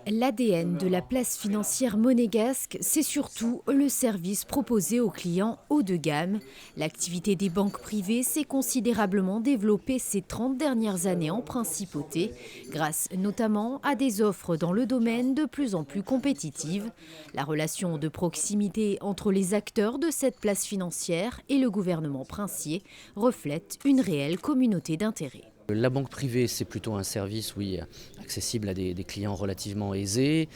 L'ADN de la place financière monégasque, c'est surtout le service proposé aux clients haut de gamme. L'activité des banques privées s'est considérablement développée ces 30 dernières années en principauté, grâce notamment à des offres dans le domaine de plus en plus compétitives. La relation de proximité entre les acteurs de cette place financière et le gouvernement princier reflète une réelle communauté d'intérêts. La banque privée, c'est plutôt un service, oui, accessible à des clients relativement aisés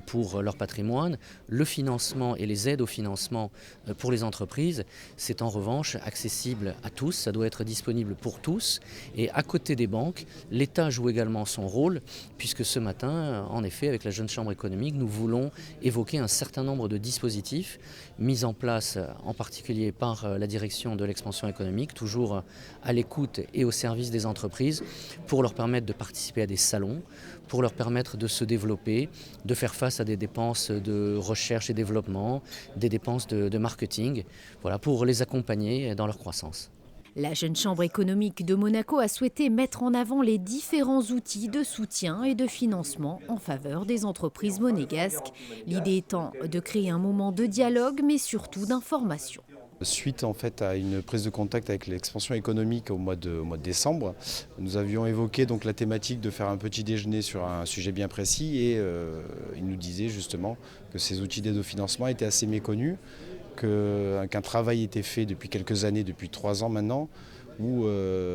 pour leur patrimoine. Le financement et les aides au financement pour les entreprises, c'est en revanche accessible à tous, ça doit être disponible pour tous. Et à côté des banques, l'État joue également son rôle, puisque ce matin, en effet, avec la Jeune Chambre économique, nous voulons évoquer un certain nombre de dispositifs mis en place en particulier par la direction de l'expansion économique, toujours à l'écoute et au service des entreprises, pour leur permettre de participer à des salons, pour leur permettre de se développer, de faire face à des dépenses de recherche et développement, des dépenses de marketing, voilà, pour les accompagner dans leur croissance. La Jeune Chambre économique de Monaco a souhaité mettre en avant les différents outils de soutien et de financement en faveur des entreprises monégasques. L'idée étant de créer un moment de dialogue, mais surtout d'information. Suite en fait à une prise de contact avec l'expansion économique au mois de décembre, nous avions évoqué donc la thématique de faire un petit déjeuner sur un sujet bien précis et il nous disait justement que ces outils d'aide au financement étaient assez méconnus, qu'un travail était fait depuis quelques années, depuis 3 ans maintenant, où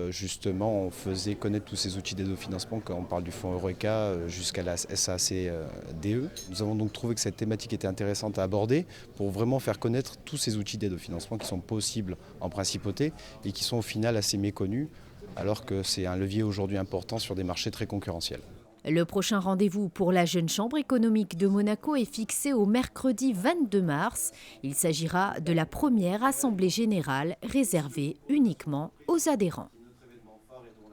justement on faisait connaître tous ces outils d'aide au financement, quand on parle du fonds Eureka jusqu'à la SACDE. Nous avons donc trouvé que cette thématique était intéressante à aborder pour vraiment faire connaître tous ces outils d'aide au financement qui sont possibles en principauté et qui sont au final assez méconnus, alors que c'est un levier aujourd'hui important sur des marchés très concurrentiels. Le prochain rendez-vous pour la Jeune Chambre économique de Monaco est fixé au mercredi 22 mars. Il s'agira de la première assemblée générale réservée uniquement aux adhérents.